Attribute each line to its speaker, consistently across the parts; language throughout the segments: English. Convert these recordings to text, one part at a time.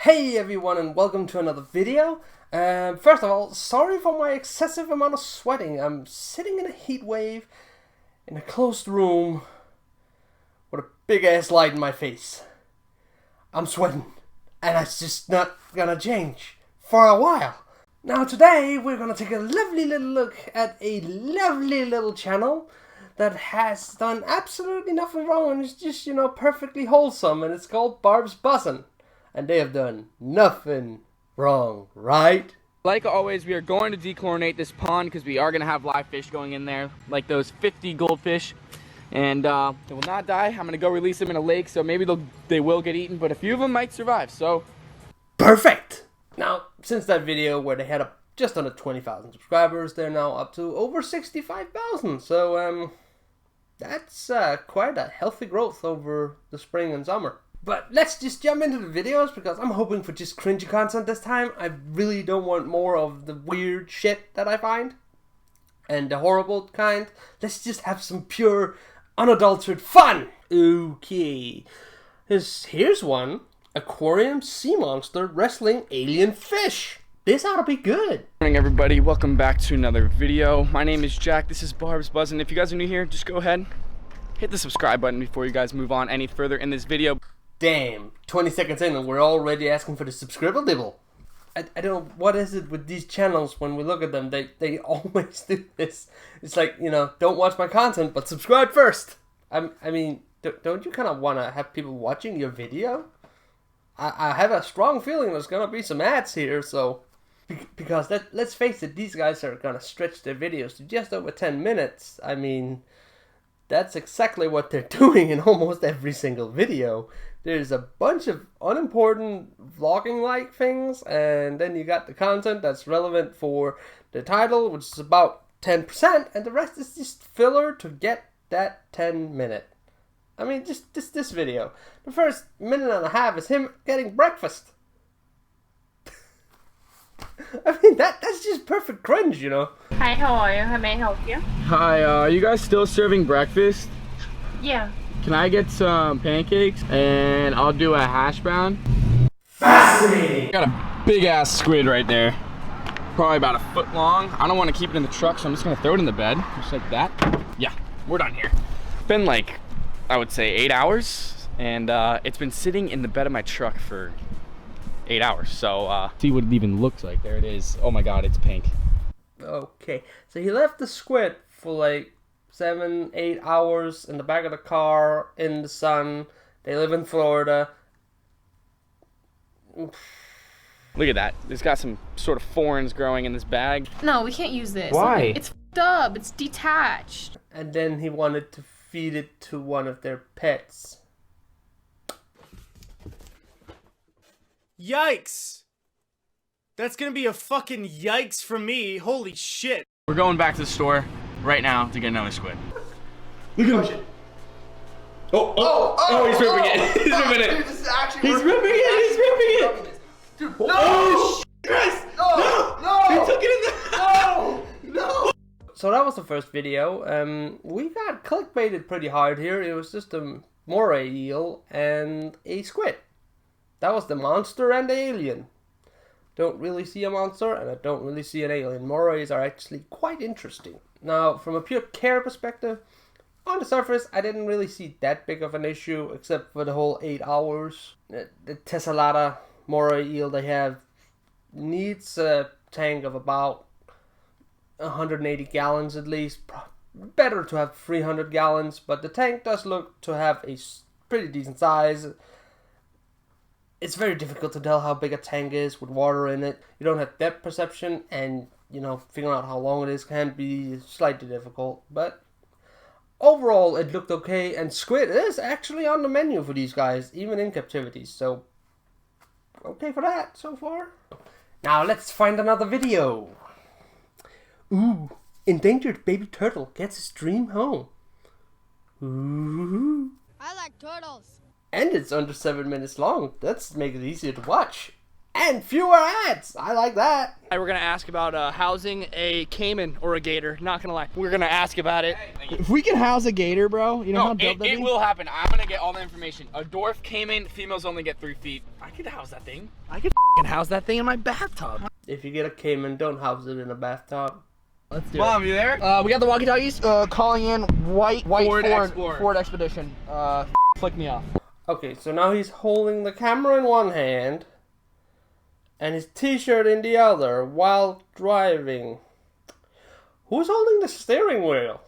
Speaker 1: Hey everyone, and welcome to another video. First of all, sorry for my excessive amount of sweating. I'm sitting in a heat wave in a closed room with a big ass light in my face. I'm sweating, and that's just not gonna change for a while. Now today we're gonna take a lovely little look at a lovely little channel that has done absolutely nothing wrong and it's just, perfectly wholesome, and it's called Barbs Buzzin. And they have done nothing wrong, right?
Speaker 2: Like always, we are going to dechlorinate this pond because we are going to have live fish going in there, like those 50 goldfish. And they will not die. I'm going to go release them in a lake, so maybe they will get eaten, but a few of them might survive, so...
Speaker 1: Perfect! Now, since that video where they had just under 20,000 subscribers, they're now up to over 65,000. So, that's quite a healthy growth over the spring and summer. But let's just jump into the videos because I'm hoping for just cringy content this time. I really don't want more of the weird shit that I find and the horrible kind. Let's just have some pure, unadulterated fun. Okay, here's one. Aquarium sea monster wrestling alien fish. This ought to be good.
Speaker 2: Good morning, everybody. Welcome back to another video. My name is Jack. This is Barbs Buzzin. If you guys are new here, just go ahead, hit the subscribe button before you guys move on any further in this video.
Speaker 1: Damn, 20 seconds in and we're already asking for the subscriber dibble. I don't know, what is it with these channels when we look at them? They always do this. It's like, don't watch my content, but subscribe first. I mean, don't you kind of want to have people watching your video? I have a strong feeling there's going to be some ads here, so... Because let's face it, these guys are going to stretch their videos to just over 10 minutes. I mean... That's exactly what they're doing in almost every single video. There's a bunch of unimportant vlogging-like things, and then you got the content that's relevant for the title, which is about 10%, and the rest is just filler to get that 10 minute. I mean, just this video. The first minute and a half is him getting breakfast. I mean, that's just perfect cringe,
Speaker 3: Hi, how are you? How may I help you?
Speaker 2: Hi, are you guys still serving breakfast?
Speaker 3: Yeah.
Speaker 2: Can I get some pancakes? And I'll do a hash brown.
Speaker 1: Fascinating!
Speaker 2: Got a big ass squid right there. Probably about a foot long. I don't want to keep it in the truck, so I'm just going to throw it in the bed. Just like that. Yeah, we're done here. Been like, I would say 8 hours. And it's been sitting in the bed of my truck for 8 hours. So see what it even looks like. There it is. Oh my god, it's pink.
Speaker 1: Okay, so he left the squid for like 7-8 hours in the back of the car in the sun. They live in Florida.
Speaker 2: Look at that. It's got some sort of thorns growing in this bag.
Speaker 3: No, we can't use this.
Speaker 2: Why?
Speaker 3: It's f***ed up. It's detached.
Speaker 1: And then he wanted to feed it to one of their pets.
Speaker 4: Yikes! That's gonna be a fucking yikes for me. Holy shit.
Speaker 2: We're going back to the store right now to get another squid.
Speaker 1: Look at him.
Speaker 2: Oh, he's ripping it. He's ripping it. He's ripping it. He's ripping it.
Speaker 1: Dude,
Speaker 2: Oh, Chris! No! He took it in the...
Speaker 1: No! So that was the first video. We got clickbaited pretty hard here. It was just a moray eel and a squid. That was the monster and the alien. Don't really see a monster, and I don't really see an alien. Morays are actually quite interesting. Now, from a pure care perspective, on the surface, I didn't really see that big of an issue, except for the whole 8 hours. The tessellata moray eel they have needs a tank of about 180 gallons at least. Better to have 300 gallons, but the tank does look to have a pretty decent size. It's very difficult to tell how big a tank is with water in it. You don't have depth perception, and, figuring out how long it is can be slightly difficult. But overall, it looked okay, and squid is actually on the menu for these guys, even in captivity. So, okay for that so far. Now, let's find another video. Ooh, endangered baby turtle gets his dream home. Ooh.
Speaker 5: I like turtles.
Speaker 1: And it's under 7 minutes long. Let's make it easier to watch. And fewer ads. I like that.
Speaker 2: We're gonna ask about housing a caiman or a gator. Not gonna lie, we're gonna ask about it. If we can house a gator, bro, you know how dope that is? It will happen. I'm gonna get all the information. A dwarf caiman, females only get 3 feet. I could house that thing. I could house that thing in my bathtub.
Speaker 1: If you get a caiman, don't house it in a bathtub.
Speaker 2: Let's do
Speaker 5: Mom, you there?
Speaker 2: We got the walkie-talkies. Calling in white Ford Expedition. Flick me off.
Speaker 1: Okay, so now he's holding the camera in one hand and his t-shirt in the other while driving. Who's holding the steering wheel?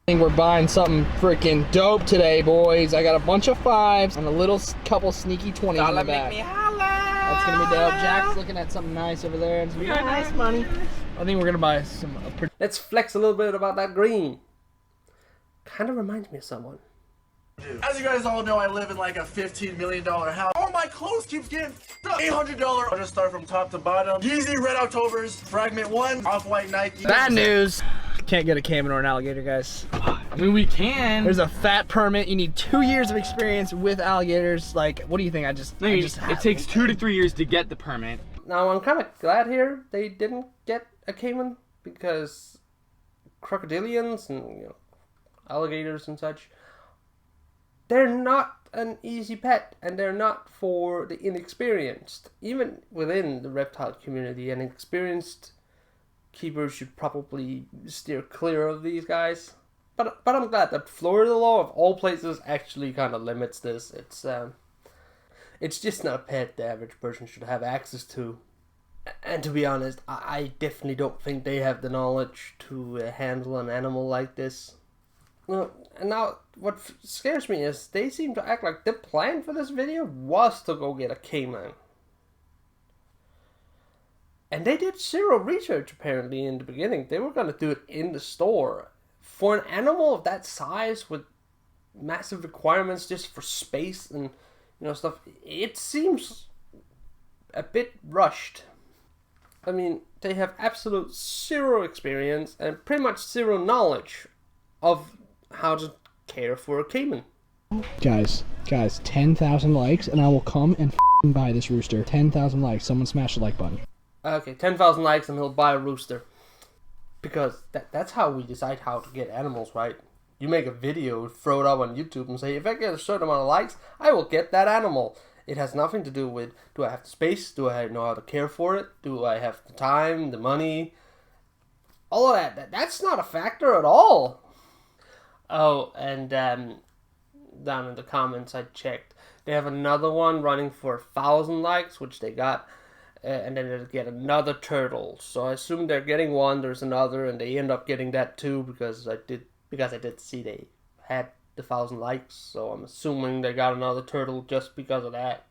Speaker 2: I think we're buying something freaking dope today, boys. I got a bunch of 5s and a little couple sneaky 20s in the back. That's gonna be dope. Jack's looking at something nice over there and some very nice money. I think we're gonna buy some.
Speaker 1: Let's flex a little bit about that green. Kind of reminds me of someone.
Speaker 5: As you guys all know, I live in like a $15 million house. All my clothes keeps getting stuck. $800. I'll just start from top to bottom. Yeezy Red Octobers, Fragment 1, Off-White Nike.
Speaker 2: Bad news. Can't get a caiman or an alligator, guys.
Speaker 5: I mean, we can.
Speaker 2: There's a fat permit. You need 2 years of experience with alligators. Like, what do you think?
Speaker 5: It takes 2 to 3 years to get the permit.
Speaker 1: Now, I'm kind of glad here they didn't get a caiman because crocodilians and alligators and such, they're not an easy pet, and they're not for the inexperienced. Even within the reptile community, an experienced keeper should probably steer clear of these guys. But I'm glad that Florida law, of all places, actually kind of limits this. It's just not a pet the average person should have access to. And to be honest, I definitely don't think they have the knowledge to handle an animal like this. Well, and now, what scares me is they seem to act like the plan for this video was to go get a caiman. And they did zero research, apparently, in the beginning. They were going to do it in the store. For an animal of that size, with massive requirements just for space and, stuff, it seems a bit rushed. I mean, they have absolute zero experience and pretty much zero knowledge of how to care for a caiman.
Speaker 2: Guys, 10,000 likes and I will come and buy this rooster. 10,000 likes. Someone smash the like button.
Speaker 1: Okay, 10,000 likes and he'll buy a rooster. Because that's how we decide how to get animals, right? You make a video, throw it up on YouTube and say, if I get a certain amount of likes, I will get that animal. It has nothing to do with, do I have the space? Do I know how to care for it? Do I have the time, the money? All of that. That's not a factor at all. Oh, and down in the comments I checked, they have another one running for 1,000 likes, which they got, and then they'll get another turtle. So I assume they're getting one, there's another, and they end up getting that too, because I did see they had the 1,000 likes, so I'm assuming they got another turtle just because of that.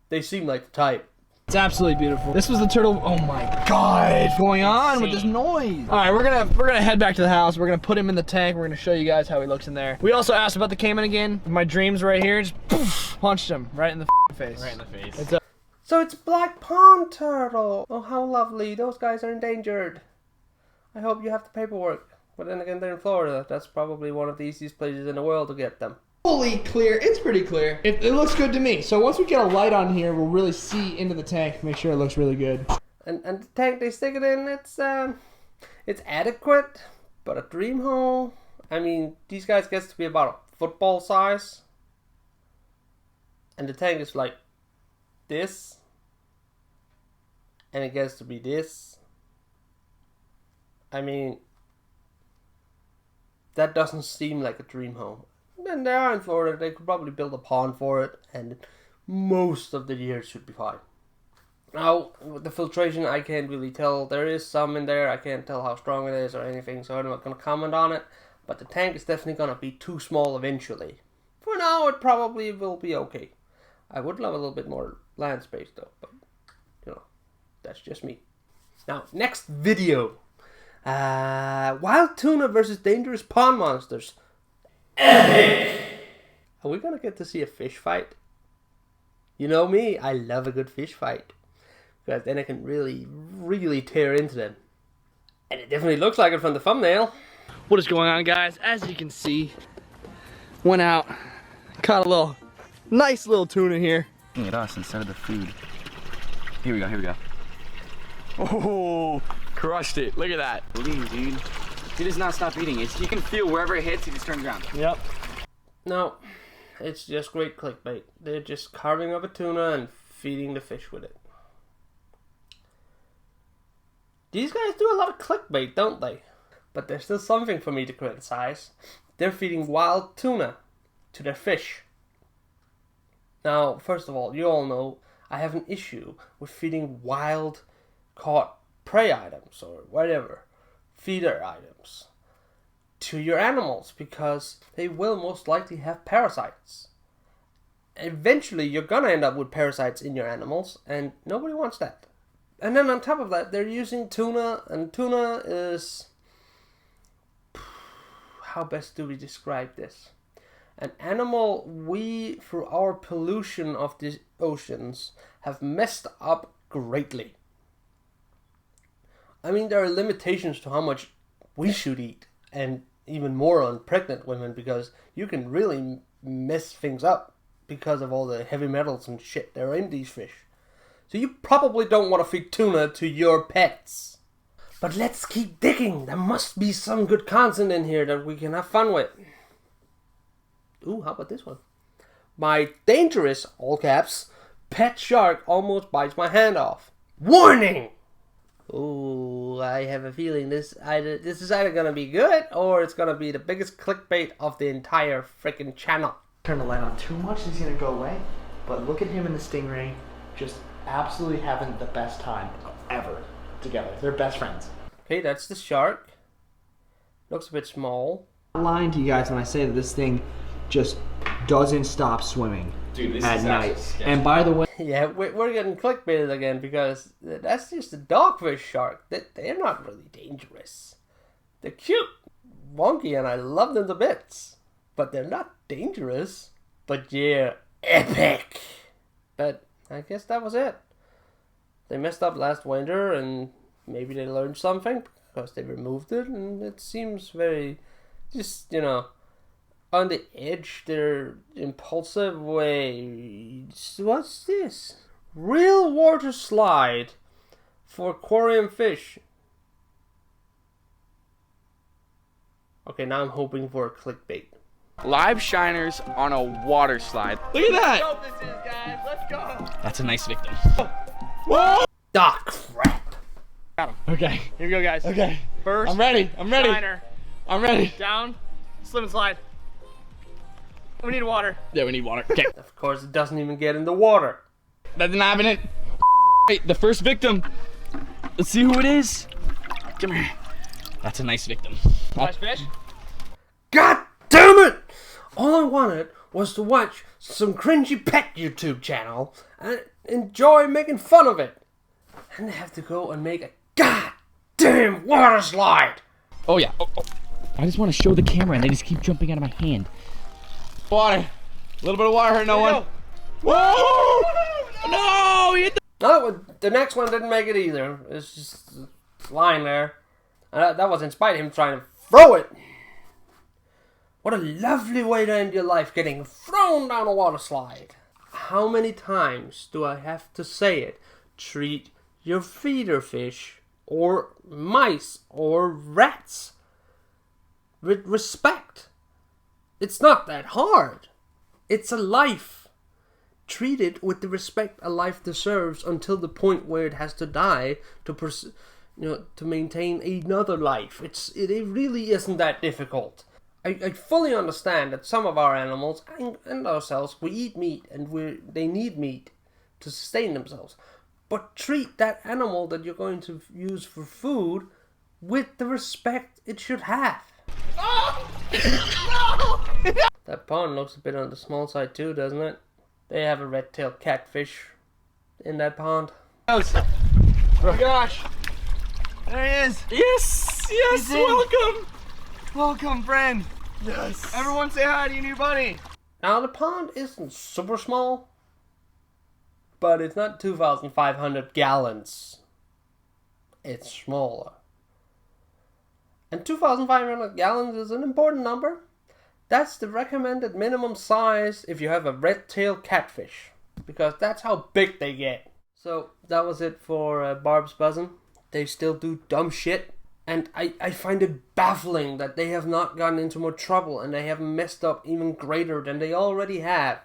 Speaker 1: They seem like the type.
Speaker 2: It's absolutely beautiful. This was the turtle. Oh my god, what's going on with this noise? All right, we're gonna head back to the house. We're gonna put him in the tank. We're gonna show you guys how he looks in there. We also asked about the caiman again. My dreams right here, just poof, punched him right in the face.
Speaker 5: Right in the face.
Speaker 1: So it's a black pond turtle. Oh, how lovely. Those guys are endangered. I hope you have the paperwork. But then again, they're in Florida. That's probably one of the easiest places in the world to get them.
Speaker 2: Fully clear. It's pretty clear. It looks good to me. So once we get a light on here, we'll really see into the tank. Make sure it looks really good.
Speaker 1: And the tank they stick it in, it's adequate, but a dream home. I mean, these guys gets to be about a football size. And the tank is like this. And it gets to be this. I mean, that doesn't seem like a dream home. And they are in Florida, they could probably build a pond for it, and most of the year should be fine. Now, with the filtration, I can't really tell. There is some in there, I can't tell how strong it is or anything, so I'm not going to comment on it. But the tank is definitely going to be too small eventually. For now, it probably will be okay. I would love a little bit more land space though, but, that's just me. Now, next video. Wild tuna versus dangerous pond monsters. Epic! Are we gonna get to see a fish fight? You know me, I love a good fish fight. Because then I can really, really tear into them. And it definitely looks like it from the thumbnail.
Speaker 2: What is going on, guys? As you can see, went out, caught a nice little tuna here. at us instead of the food. Here we go, here we go. Oh, crushed it. Look at that. Lean, dude. He does not stop eating. He can feel wherever it hits, he just turns around.
Speaker 4: Yep.
Speaker 1: No, it's just great clickbait. They're just carving up a tuna and feeding the fish with it. These guys do a lot of clickbait, don't they? But there's still something for me to criticize. They're feeding wild tuna to their fish. Now, first of all, you all know I have an issue with feeding wild caught prey items or whatever, feeder items, to your animals because they will most likely have parasites. Eventually, you're gonna end up with parasites in your animals, and nobody wants that. And then on top of that, they're using tuna, and tuna is... How best do we describe this? An animal we, through our pollution of the oceans, have messed up greatly. I mean, there are limitations to how much we should eat, and even more on pregnant women, because you can really mess things up because of all the heavy metals and shit that are in these fish. So you probably don't want to feed tuna to your pets. But let's keep digging. There must be some good content in here that we can have fun with. Ooh, how about this one? My dangerous, all caps, pet shark almost bites my hand off. Warning! Ooh, I have a feeling this is either gonna be good or it's gonna be the biggest clickbait of the entire freaking channel.
Speaker 6: Turn the light on too much, he's gonna go away. But look at him and the stingray, just absolutely having the best time ever together. They're best friends.
Speaker 1: Okay, that's the shark. Looks a bit small.
Speaker 6: I'm not lying to you guys when I say that this thing just doesn't stop swimming.
Speaker 2: Dude, this
Speaker 6: at
Speaker 2: is
Speaker 6: night. And by the way,
Speaker 1: Yeah, we're getting clickbaited again because that's just a dogfish shark. They're not really dangerous. They're cute, wonky, and I love them to bits. But they're not dangerous. But yeah, epic. But I guess that was it. They messed up last winter, and maybe they learned something because they removed it, and it seems very, just, you know, on the edge. They're impulsive ways. What's this? Real water slide for aquarium fish. Okay, now I'm hoping for a clickbait.
Speaker 2: Live shiners on a water slide. Look at that!
Speaker 4: Let's go, this is, guys. Let's go.
Speaker 2: That's a nice victim.
Speaker 1: Ah, crap.
Speaker 2: Got him.
Speaker 4: Okay, here we go, guys.
Speaker 2: Okay.
Speaker 4: First,
Speaker 2: I'm ready. I'm ready.
Speaker 4: Shiner.
Speaker 2: I'm ready.
Speaker 4: Down, slip and slide. We need water.
Speaker 2: Yeah, we need water. Okay.
Speaker 1: Of course, it doesn't even get in the water.
Speaker 2: That's not happening. Wait, the first victim. Let's see who it is. Come here. That's a nice victim.
Speaker 4: Nice fish.
Speaker 1: God damn it! All I wanted was to watch some cringy pet YouTube channel and enjoy making fun of it. And have to go and make a goddamn water slide.
Speaker 2: Oh, yeah. Oh. I just want to show the camera and they just keep jumping out of my hand. Water. A little bit of water hurt no one. Whoa! No! He hit the...
Speaker 1: No, the next one didn't make it either. It's just lying there. And that was in spite of him trying to throw it. What a lovely way to end your life, getting thrown down a water slide. How many times do I have to say it? Treat your feeder fish or mice or rats with respect. It's not that hard. It's a life. Treat it with the respect a life deserves until the point where it has to die to maintain another life. It really isn't that difficult. I fully understand that some of our animals and ourselves, we eat meat and they need meat to sustain themselves. But treat that animal that you're going to use for food with the respect it should have.
Speaker 4: Oh! No!
Speaker 1: That pond looks a bit on the small side too, doesn't it? They have a redtail catfish in that pond.
Speaker 4: Oh gosh. There he is.
Speaker 2: Yes! Yes! Welcome!
Speaker 4: Welcome, friend.
Speaker 2: Yes!
Speaker 4: Everyone say hi to your new buddy.
Speaker 1: Now the pond isn't super small, but it's not 2,500 gallons. It's smaller. And 2,500 gallons is an important number. That's the recommended minimum size if you have a redtail catfish. because that's how big they get. So that was it for Barbs Buzzin. They still do dumb shit, and I find it baffling that they have not gotten into more trouble and they have messed up even greater than they already have,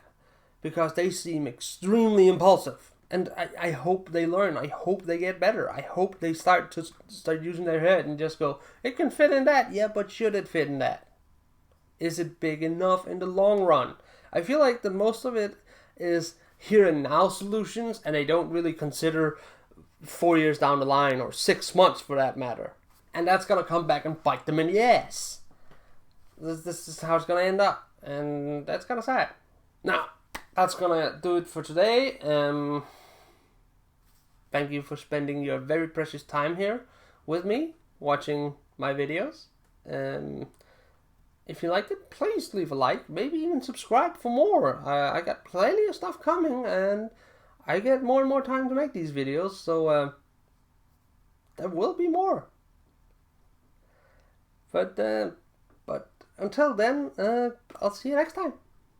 Speaker 1: because they seem extremely impulsive. And I hope they learn. I hope they get better. I hope they start using their head and just go, it can fit in that. Yeah, but should it fit in that? Is it big enough in the long run? I feel like that most of it is here and now solutions, and they don't really consider 4 years down the line, or 6 months for that matter. And that's going to come back and bite them in the ass. This is how it's going to end up. And that's kind of sad. Now, that's going to do it for today. Thank you for spending your very precious time here with me, watching my videos. If you liked it, please leave a like, maybe even subscribe for more. I got plenty of stuff coming, and I get more and more time to make these videos, so there will be more. But until then, I'll see you next time.